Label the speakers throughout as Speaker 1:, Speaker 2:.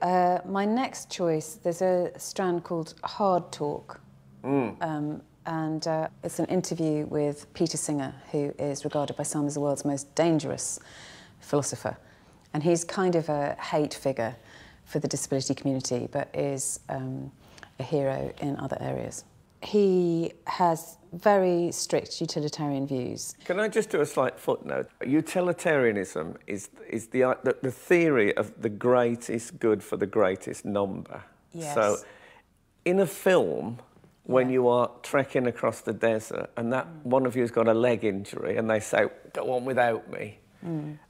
Speaker 1: My next choice, there's a strand called Hard Talk. And it's an interview with Peter Singer, who is regarded by some as the world's most dangerous philosopher. And he's kind of a hate figure for the disability community, but is a hero in other areas. He has very strict utilitarian views.
Speaker 2: Can I just do a slight footnote? Utilitarianism is the theory of the greatest good for the greatest number.
Speaker 1: Yes.
Speaker 2: So, in a film, when you are trekking across the desert and that one of you has got a leg injury and they say, go on without me,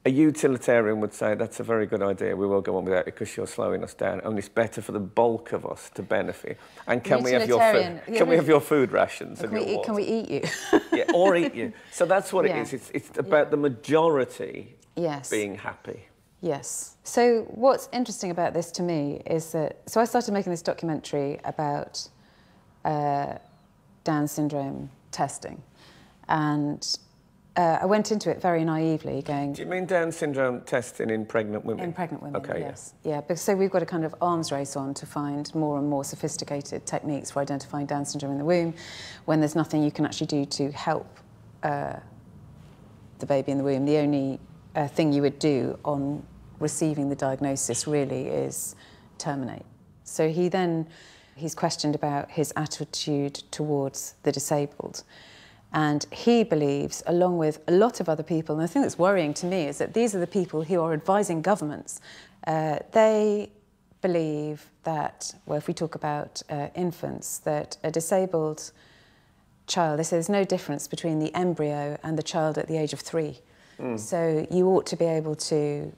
Speaker 2: a utilitarian would say, that's a very good idea, we will go on without you because you're slowing us down, and it's better for the bulk of us to benefit. And can we have your food? Can we have your food rations and your water?
Speaker 1: Can we eat you?
Speaker 2: Yeah, or eat you. So that's what it is. It's about the majority being happy.
Speaker 1: Yes. So what's interesting about this to me is that, so I started making this documentary about Down syndrome testing, and I went into it very naively going...
Speaker 2: Do you mean Down syndrome testing in pregnant women?
Speaker 1: In pregnant women,
Speaker 2: okay,
Speaker 1: yes. Yeah, because so we've got a kind of arms race on to find more and more sophisticated techniques for identifying Down syndrome in the womb, when there's nothing you can actually do to help the baby in the womb. The only thing you would do on receiving the diagnosis really is terminate. So he's questioned about his attitude towards the disabled. And he believes, along with a lot of other people, and the thing that's worrying to me is that these are the people who are advising governments. They believe that, well, if we talk about infants, that a disabled child, they say there's no difference between the embryo and the child at the age of 3. So you ought to be able to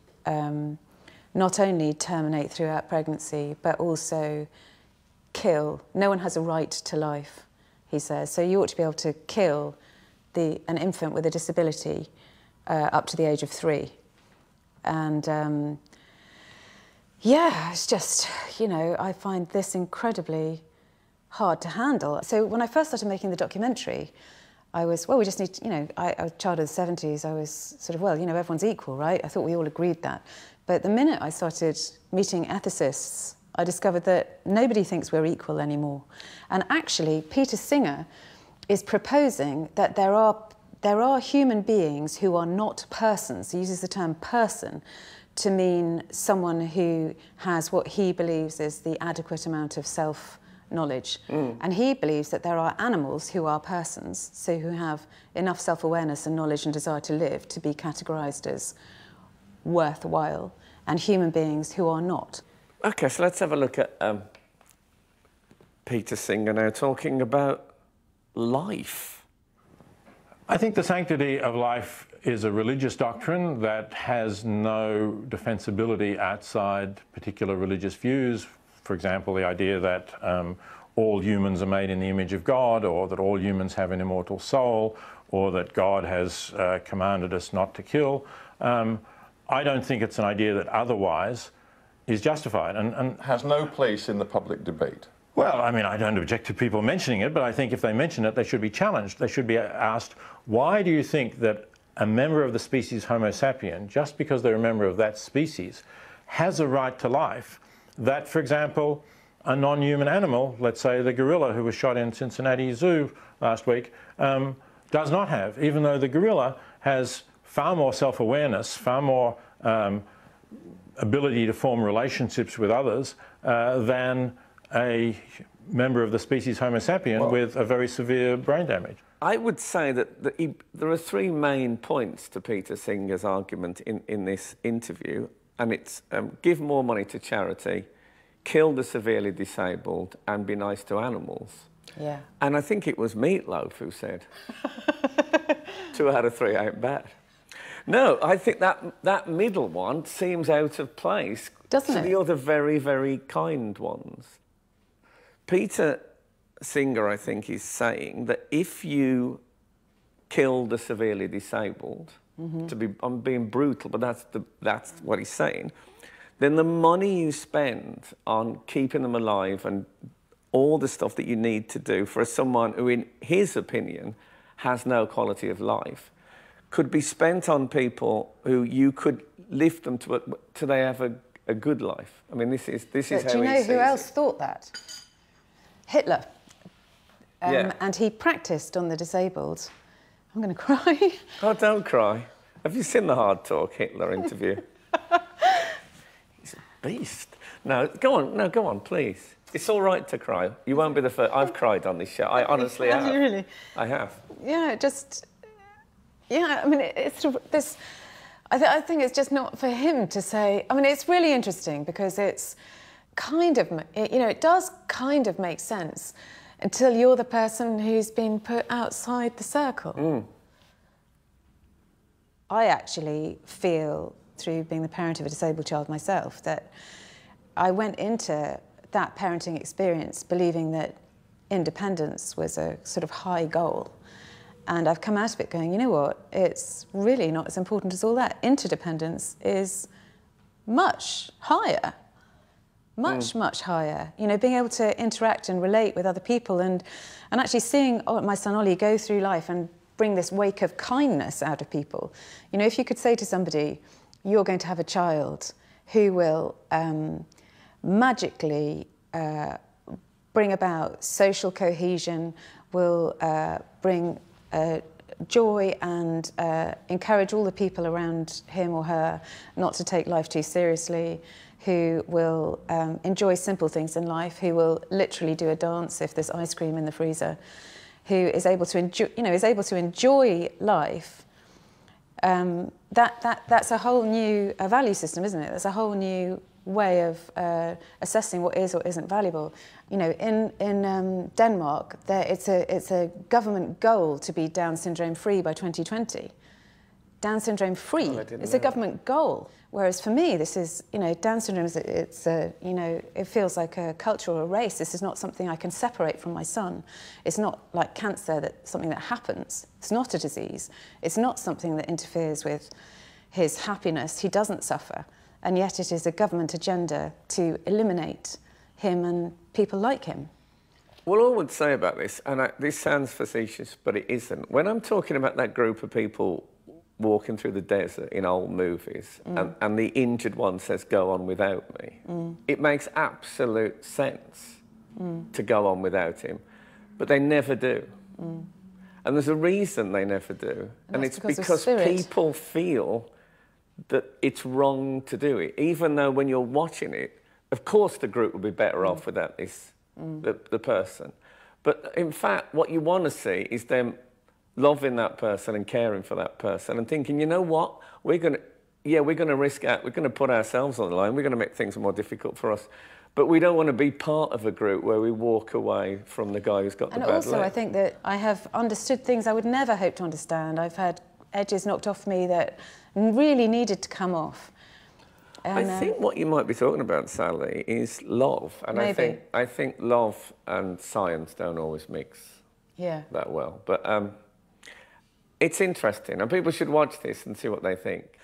Speaker 1: not only terminate throughout pregnancy, but also kill. No one has a right to life, he says. So you ought to be able to kill an infant with a disability up to the age of 3. And yeah, it's just, you know, I find this incredibly hard to handle. So when I first started making the documentary, I was, well, we just need to, you know, I was a child of the 70s, I was sort of, well, you know, everyone's equal, right? I thought we all agreed that. But the minute I started meeting ethicists, I discovered that nobody thinks we're equal anymore. And actually, Peter Singer is proposing that there are human beings who are not persons. He uses the term person to mean someone who has what he believes is the adequate amount of self-knowledge. And he believes that there are animals who are persons, so who have enough self-awareness and knowledge and desire to live to be categorised as worthwhile, and human beings who are not.
Speaker 2: Okay, so let's have a look at Peter Singer now, talking about life.
Speaker 3: I think the sanctity of life is a religious doctrine that has no defensibility outside particular religious views. For example, the idea that all humans are made in the image of God, or that all humans have an immortal soul, or that God has commanded us not to kill. I don't think it's an idea that otherwise is justified. And
Speaker 4: has no place in the public debate.
Speaker 3: Well, I mean, I don't object to people mentioning it, but I think if they mention it, they should be challenged. They should be asked, why do you think that a member of the species Homo sapien, just because they're a member of that species, has a right to life that, for example, a non-human animal, let's say the gorilla who was shot in Cincinnati Zoo last week, does not have, even though the gorilla has far more self-awareness, far more ability to form relationships with others than a member of the species Homo sapien with a very severe brain damage.
Speaker 2: I would say that there are 3 main points to Peter Singer's argument in this interview, and it's give more money to charity, kill the severely disabled, and be nice to animals.
Speaker 1: Yeah.
Speaker 2: And I think it was Meatloaf who said 2 out of 3 ain't bad. No, I think that middle one seems out of place.
Speaker 1: Doesn't it?
Speaker 2: To the other very, very kind ones. Peter Singer, I think, is saying that if you kill the severely disabled, I'm being brutal, but that's what he's saying, then the money you spend on keeping them alive and all the stuff that you need to do for someone who, in his opinion, has no quality of life, could be spent on people who you could lift them to they have a good life. I mean, this is
Speaker 1: But
Speaker 2: how
Speaker 1: do you know
Speaker 2: he
Speaker 1: who
Speaker 2: sees
Speaker 1: else
Speaker 2: it.
Speaker 1: thought that? Hitler.
Speaker 2: Yeah.
Speaker 1: And he practiced on the disabled. I'm going to cry.
Speaker 2: Oh, don't cry. Have you seen the Hard Talk Hitler interview? He's a beast. No, go on. No, go on, please. It's all right to cry. You won't be the first. I've cried on this show. I honestly have.
Speaker 1: Have you really?
Speaker 2: I have.
Speaker 1: Yeah, just... Yeah, I mean, it's this... I think it's just not for him to say... I mean, it's really interesting because it's kind of... You know, it does kind of make sense until you're the person who's been put outside the circle.
Speaker 2: Mm.
Speaker 1: I actually feel, through being the parent of a disabled child myself, that I went into that parenting experience believing that independence was a sort of high goal. And I've come out of it going, you know what, it's really not as important as all that. Interdependence is much higher, much higher. You know, being able to interact and relate with other people and actually seeing my son Ollie go through life and bring this wake of kindness out of people. You know, if you could say to somebody, you're going to have a child who will magically bring about social cohesion, will bring joy and encourage all the people around him or her not to take life too seriously, who will enjoy simple things in life, who will literally do a dance if there's ice cream in the freezer, who is able to enjoy, enjoy life. That's a whole new value system, isn't it? That's a whole new way of assessing what is or isn't valuable. You know, in Denmark, it's a government goal to be Down syndrome free by 2020. Down syndrome free is a government goal. Whereas for me, this is, you know, Down syndrome is, it feels like a culture or a race. This is not something I can separate from my son. It's not like cancer, something that happens. It's not a disease. It's not something that interferes with his happiness. He doesn't suffer. And yet it is a government agenda to eliminate him and people like him.
Speaker 2: Well, all I would say about this, and this sounds facetious, but it isn't. When I'm talking about that group of people walking through the desert in old movies, and the injured one says, go on without me, it makes absolute sense to go on without him. But they never do. And there's a reason they never do. And it's because people feel that it's wrong to do it, even though when you're watching it, of course the group would be better off without this, the person. But in fact, what you want to see is them loving that person and caring for that person and thinking, you know what, we're going to risk out, we're going to put ourselves on the line, we're going to make things more difficult for us, but we don't want to be part of a group where we walk away from the guy who's got the bad leg. And also,
Speaker 1: I think that I have understood things I would never hope to understand. I've had edges knocked off me that really needed to come off. And,
Speaker 2: I think what you might be talking about, Sally, is love. And
Speaker 1: maybe.
Speaker 2: I think love and science don't always mix that well. But it's interesting, and people should watch this and see what they think.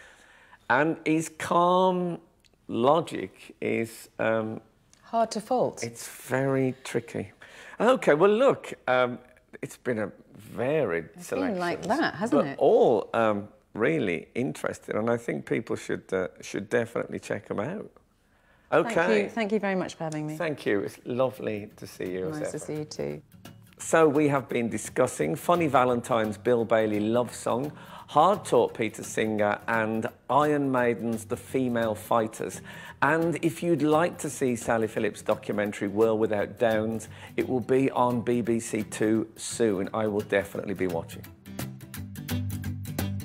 Speaker 2: And his calm logic is...
Speaker 1: hard to fault.
Speaker 2: It's very tricky. OK, well, look, it's been a varied selection.
Speaker 1: It's been like that, hasn't it?
Speaker 2: All really interesting, and I think people should definitely check them out. OK.
Speaker 1: Thank you very much for having me.
Speaker 2: Thank you. It's lovely to see you.
Speaker 1: Nice to see you too.
Speaker 2: So we have been discussing Funny Valentine's Bill Bailey love song, Hard Talk Peter Singer, and Iron Maiden's The Female Fighters. And if you'd like to see Sally Phillips' documentary World Without Downs, it will be on BBC Two soon. I will definitely be watching.